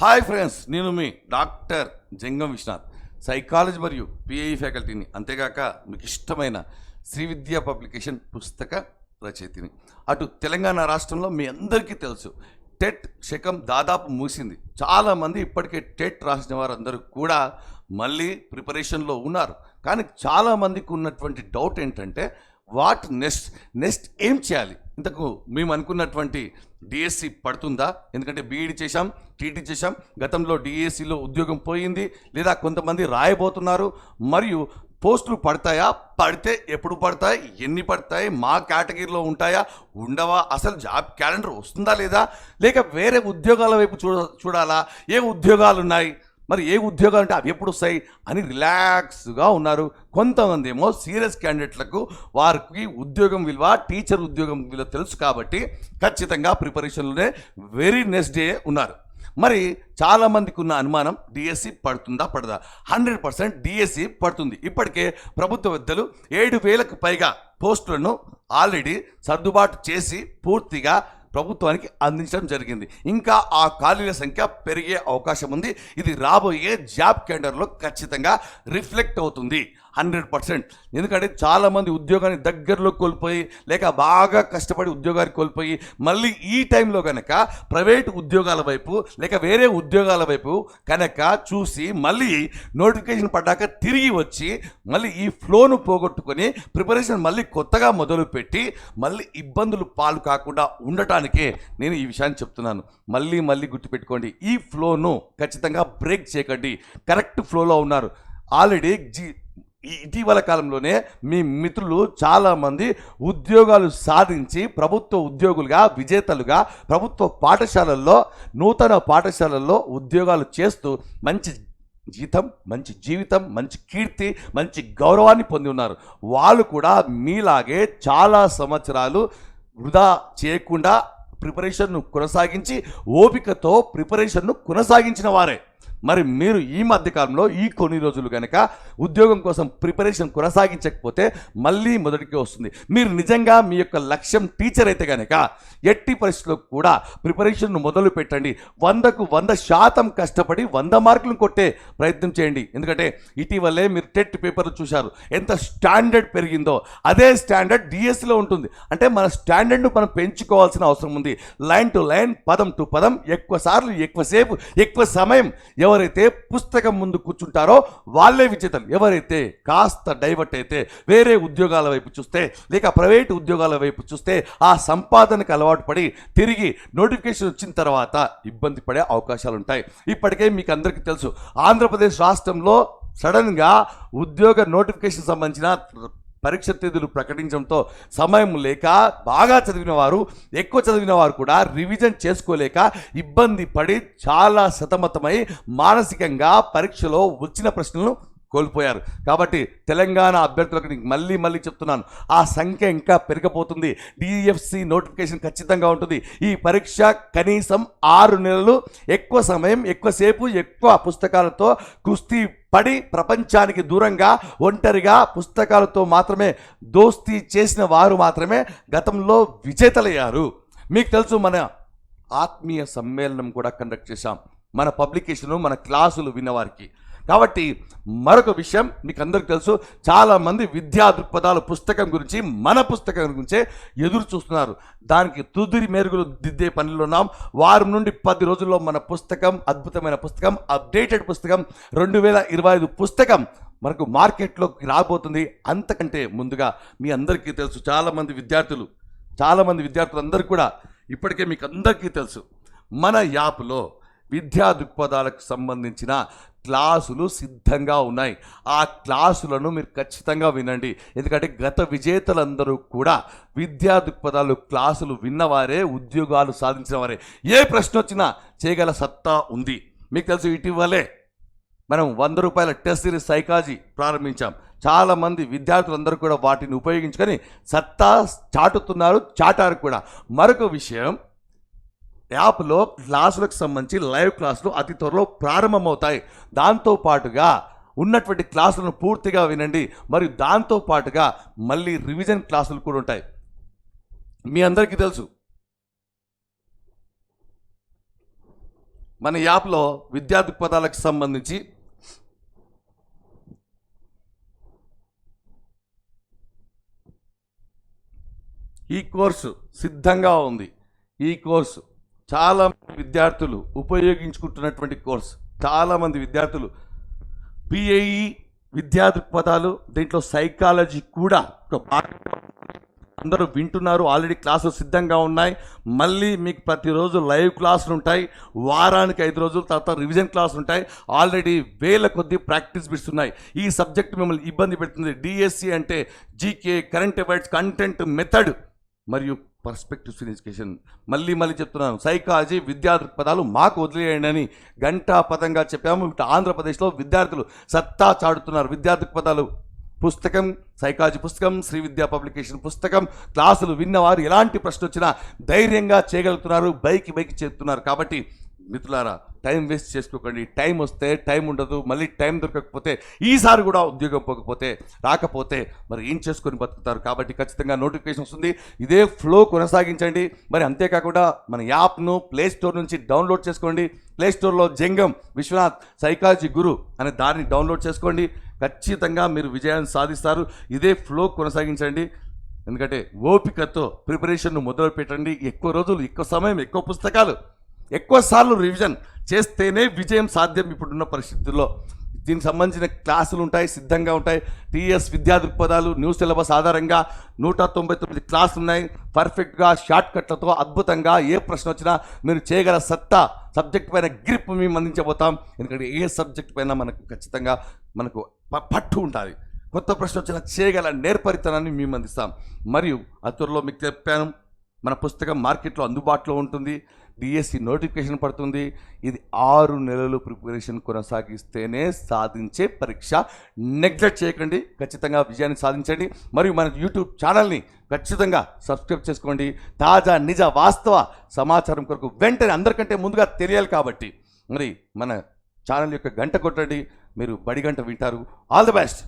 Hi friends, నేను మీ doctor జంగం Vishwanath, psychology మరియు pi ఫ్యాకల్టీని, అంతేగాక మీకు ఇష్టమైన శ్రీ విద్యా పబ్లికేషన్ పుస్తక రచయితని. అటు తెలంగాణ రాష్ట్రంలో మీ అందరికీ తెలుసు, టెట్ శకం దాదాపు ముగిసింది. చాలామంది ఇప్పటికే టెట్ రాసిన వారందరూ కూడా మళ్ళీ ప్రిపరేషన్లో ఉన్నారు. కానీ చాలామందికి ఉన్నటువంటి డౌట్ ఏంటంటే, వాట్ నెక్స్ట్ ఏం చేయాలి? ఇంతకు మేము అనుకున్నటువంటి డిఎస్సి పడుతుందా? ఎందుకంటే బీఈడి చేశాం, టీటీ చేశాం, గతంలో డిఎస్సిలో ఉద్యోగం పోయింది, లేదా కొంతమంది రాయబోతున్నారు. మరియు పోస్టులు పడతాయా? పడితే ఎప్పుడు పడతాయి? ఎన్ని పడతాయి? మా కేటగిరీలో ఉంటాయా? ఉండవా? అసలు జాబ్ క్యాలెండర్ వస్తుందా లేదా? లేక వేరే ఉద్యోగాల వైపు చూడాలా? ఏ ఉద్యోగాలు ఉన్నాయి, మరి ఏ ఉద్యోగాలు అంటే అవి ఎప్పుడు వస్తాయి అని రిలాక్స్గా ఉన్నారు. కొంతమంది ఏమో సీరియస్ క్యాండిడేట్లకు వారికి ఉద్యోగం విలువ, టీచర్ ఉద్యోగం విలువ తెలుసు కాబట్టి ఖచ్చితంగా ప్రిపరేషన్లోనే వెరీ నెక్స్ట్ డే ఉన్నారు. మరి చాలామందికి ఉన్న అనుమానం, డిఎస్సి పడుతుందా పడదా? 100% డిఎస్సి పడుతుంది. ఇప్పటికే ప్రభుత్వ పెద్దలు 7,000కు పైగా పోస్టులను ఆల్రెడీ సర్దుబాటు చేసి పూర్తిగా ప్రభుత్వానికి అందించడం జరిగింది. ఇంకా ఆ ఖాళీల సంఖ్య పెరిగే అవకాశం ఉంది. ఇది రాబోయే జాబ్ క్యాలెండర్లో ఖచ్చితంగా రిఫ్లెక్ట్ అవుతుంది 100%. ఎందుకంటే చాలామంది ఉద్యోగాన్ని దగ్గరలో కోల్పోయి, లేక బాగా కష్టపడి ఉద్యోగాన్ని కోల్పోయి, మళ్ళీ ఈ టైంలో కనుక ప్రైవేటు ఉద్యోగాల వైపు లేక వేరే ఉద్యోగాల వైపు కనుక చూసి, మళ్ళీ నోటిఫికేషన్ పడ్డాక తిరిగి వచ్చి మళ్ళీ ఈ ఫ్లోను పోగొట్టుకొని ప్రిపరేషన్ మళ్ళీ కొత్తగా మొదలుపెట్టి మళ్ళీ ఇబ్బందులు పాలు కాకుండా ఉండటానికే నేను ఈ విషయాన్ని చెప్తున్నాను. మళ్ళీ గుర్తుపెట్టుకోండి, ఈ ఫ్లోను ఖచ్చితంగా బ్రేక్ చేయకండి. కరెక్ట్ ఫ్లోలో ఉన్నారు. ఆల్రెడీ ఇటీవల కాలంలోనే మీ మిత్రులు చాలామంది ఉద్యోగాలు సాధించి ప్రభుత్వ ఉద్యోగులుగా, విజేతలుగా ప్రభుత్వ పాఠశాలల్లో, నూతన పాఠశాలల్లో ఉద్యోగాలు చేస్తూ మంచి జీతం, మంచి జీవితం, మంచి కీర్తి, మంచి గౌరవాన్ని పొంది ఉన్నారు. వాళ్ళు కూడా మీలాగే చాలా సంవత్సరాలు వృధా చేయకుండా ప్రిపరేషన్ను కొనసాగించి, ఓపికతో ప్రిపరేషన్ను కొనసాగించిన వారే. మరి మీరు ఈ మధ్యకాలంలో ఈ కొన్ని రోజులు కనుక ఉద్యోగం కోసం ప్రిపరేషన్ కొనసాగించకపోతే మళ్ళీ మొదటికి వస్తుంది. మీరు నిజంగా మీ యొక్క లక్ష్యం టీచర్ అయితే కనుక ఎట్టి పరిస్థితుల్లో కూడా ప్రిపరేషన్ను మొదలు పెట్టండి. 100కు 100% కష్టపడి 100 మార్కులను కొట్టే ప్రయత్నం చేయండి. ఎందుకంటే ఇటీవలే మీరు టెట్ పేపర్లు చూశారు, ఎంత స్టాండర్డ్ పెరిగిందో. అదే స్టాండర్డ్ డిఎస్సిలో ఉంటుంది. అంటే మన స్టాండర్డ్ను మనం పెంచుకోవాల్సిన అవసరం ఉంది. లైన్ టు లైన్, పదం టు పదం, ఎక్కువ సార్లు, ఎక్కువసేపు, ఎక్కువ సమయం ఎవరైతే పుస్తకం ముందు కూర్చుంటారో వాళ్ళే విజేతలు. ఎవరైతే కాస్త డైవర్ట్ అయితే వేరే ఉద్యోగాల వైపు చూస్తే, లేక ప్రైవేటు ఉద్యోగాల వైపు చూస్తే, ఆ సంపాదనకు అలవాటు పడి తిరిగి నోటిఫికేషన్ వచ్చిన తర్వాత ఇబ్బంది పడే అవకాశాలు ఉంటాయి. ఇప్పటికే మీకు అందరికీ తెలుసు, ఆంధ్రప్రదేశ్ రాష్ట్రంలో సడన్గా ఉద్యోగ నోటిఫికేషన్ సంబంధించిన పరీక్ష తేదీలు ప్రకటించడంతో సమయం లేక బాగా చదివిన వారు, ఎక్కువ చదివిన వారు కూడా రివిజన్ చేసుకోలేక ఇబ్బంది పడి చాలా సతమతమై మానసికంగా పరీక్షలో వచ్చిన ప్రశ్నలను కోల్పోయారు. కాబట్టి తెలంగాణ అభ్యర్థులకు మళ్ళీ చెప్తున్నాను, ఆ సంఖ్య ఇంకా పెరిగిపోతుంది. డిఎఫ్సి నోటిఫికేషన్ ఖచ్చితంగా ఉంటుంది. ఈ పరీక్ష కనీసం 6 నెలలు ఎక్కువ సమయం, ఎక్కువసేపు, ఎక్కువ పుస్తకాలతో కుస్తీ పడి ప్రపంచానికి దూరంగా ఒంటరిగా పుస్తకాలతో మాత్రమే దోస్తీ చేసిన వారు మాత్రమే గతంలో విజేతలయ్యారు. మీకు తెలుసు, మన ఆత్మీయ సమ్మేళనం కూడా కండక్ట్ చేశాం, మన పబ్లికేషను, మన క్లాసులు విన్నవారికి. కాబట్టి మరొక విషయం మీకు అందరికీ తెలుసు, చాలామంది విద్యా దృక్పథాలు పుస్తకం గురించి, మన పుస్తకం గురించే ఎదురు చూస్తున్నారు. దానికి తుదిరి మెరుగులు దిద్దే పనిలో ఉన్నాం. వారం నుండి 10 రోజుల్లో మన పుస్తకం, అద్భుతమైన పుస్తకం, అప్డేటెడ్ పుస్తకం, 2025 పుస్తకం మనకు మార్కెట్లోకి రాబోతుంది. అంతకంటే ముందుగా మీ అందరికీ తెలుసు, చాలామంది విద్యార్థులు అందరూ కూడా ఇప్పటికే మీకు అందరికీ తెలుసు, మన యాప్లో విద్యా దృక్పథాలకు సంబంధించిన క్లాసులు సిద్ధంగా ఉన్నాయి. ఆ క్లాసులను మీరు ఖచ్చితంగా వినండి. ఎందుకంటే గత విజేతలందరూ కూడా విద్యా దృక్పథాలు క్లాసులు విన్నవారే, ఉద్యోగాలు సాధించిన వారే. ఏ ప్రశ్న వచ్చినా చేయగల సత్తా ఉంది. మీకు తెలుసు, ఇటీవలే మనం 100 రూపాయల టెస్ట్ సిరీస్ సైకాలజీ ప్రారంభించాం. చాలామంది విద్యార్థులందరూ కూడా వాటిని ఉపయోగించుకొని సత్తా చాటారు కూడా. మరొక విషయం, యాప్లో క్లాసులకు సంబంధించి లైవ్ క్లాసులు అతి త్వరలో ప్రారంభమవుతాయి. దాంతోపాటుగా ఉన్నటువంటి క్లాసులను పూర్తిగా వినండి. మరియు దాంతోపాటుగా మళ్ళీ రివిజన్ క్లాసులు కూడా ఉంటాయి. మీ అందరికీ తెలుసు, మన యాప్లో విద్యా దృక్పథాలకు సంబంధించి ఈ కోర్సు సిద్ధంగా ఉంది. ఈ కోర్సు చాలా విద్యార్థులు ఉపయోగించుకుంటున్నటువంటి కోర్సు. చాలామంది విద్యార్థులు పిఐఈ విద్యా దృక్పథాలు, దీంట్లో సైకాలజీ కూడా అందరూ వింటున్నారు. ఆల్రెడీ క్లాసులు సిద్ధంగా ఉన్నాయి. మళ్ళీ మీకు ప్రతిరోజు లైవ్ క్లాసులు ఉంటాయి. వారానికి 5 రోజుల తర్వాత రివిజన్ క్లాసులు ఉంటాయి. ఆల్రెడీ వేల కొద్ది ప్రాక్టీస్ బిట్స్ ఉన్నాయి. ఈ సబ్జెక్ట్ మిమ్మల్ని ఇబ్బంది పెడుతుంది. డిఎస్సి అంటే GK, current affairs, content, method మరియు పర్స్పెక్టివ్స్ ఇన్ ఎడ్యుకేషన్. మళ్ళీ చెప్తున్నాను, సైకాలజీ విద్యా దృక్పథాలు మాకు వదిలేయండి అని గంటాపదంగా చెప్పాము. ఇటు ఆంధ్రప్రదేశ్లో విద్యార్థులు సత్తా చాటుతున్నారు. విద్యా దృక్పథాలు పుస్తకం, సైకాలజీ పుస్తకం, శ్రీ విద్యా పబ్లికేషన్ పుస్తకం, క్లాసులు విన్నవారు ఎలాంటి ప్రశ్న వచ్చినా ధైర్యంగా చేయగలుగుతున్నారు, బైకి చేస్తున్నారు. కాబట్టి మిత్రులారా, టైం వేస్ట్ చేసుకోకండి. టైం వస్తే టైం ఉండదు, మళ్ళీ టైం దొరకకపోతే ఈసారి కూడా ఉద్యోగం రాకపోతే మరి ఏం చేసుకొని బతుకుతారు. కాబట్టి ఖచ్చితంగా నోటిఫికేషన్ వస్తుంది. ఇదే ఫ్లో కొనసాగించండి. మరి అంతేకాకుండా మన యాప్ను ప్లే స్టోర్ నుంచి డౌన్లోడ్ చేసుకోండి. ప్లే స్టోర్లో జంగం విశ్వనాథ్ సైకాలజీ గురు అనే దాన్ని డౌన్లోడ్ చేసుకోండి. ఖచ్చితంగా మీరు విజయాన్ని సాధిస్తారు. ఇదే ఫ్లో కొనసాగించండి. ఎందుకంటే ఓపికతో ప్రిపరేషన్ను మొదలు పెట్టండి. ఎక్కువ రోజులు, ఎక్కువ సమయం, ఎక్కువ పుస్తకాలు, ఎక్కువసార్లు రివిజన్ చేస్తేనే విజయం సాధ్యం ఇప్పుడున్న పరిస్థితుల్లో. దీనికి సంబంధించిన క్లాసులు ఉంటాయి, సిద్ధంగా ఉంటాయి. టీఎస్ విద్యా దృక్పథాలు న్యూ సిలబస్ ఆధారంగా 199 క్లాసులు ఉన్నాయి. పర్ఫెక్ట్గా షార్ట్ కట్లతో అద్భుతంగా ఏ ప్రశ్న వచ్చినా మీరు చేయగల సత్తా, సబ్జెక్ట్ పైన గ్రిప్ మేము అందించబోతాం. ఎందుకంటే ఏ సబ్జెక్ట్ పైన మనకు పట్టు ఉంటుంది. కొత్త ప్రశ్న వచ్చినా చేయగల నేర్పరితనాన్ని మేము అందిస్తాం. మరియు త్వరలో మీకు చెప్పాను, మన పుస్తకం మార్కెట్లో అందుబాటులో ఉంటుంది. డిఎస్సి నోటిఫికేషన్ పడుతుంది. ఇది 6 నెలలు ప్రిపరేషన్ కొనసాగిస్తేనే సాధించే పరీక్ష. నెగ్లెక్ట్ చేయకండి, ఖచ్చితంగా విజయాన్ని సాధించండి. మరియు మన యూట్యూబ్ ఛానల్ని ఖచ్చితంగా సబ్స్క్రైబ్ చేసుకోండి. తాజా నిజ వాస్తవ సమాచారం కొరకు వెంటనే అందరికంటే ముందుగా తెలియాలి కాబట్టి మరి మన ఛానల్ యొక్క గంట కొట్టండి. మీరు బడి గంట వింటారు. All the best.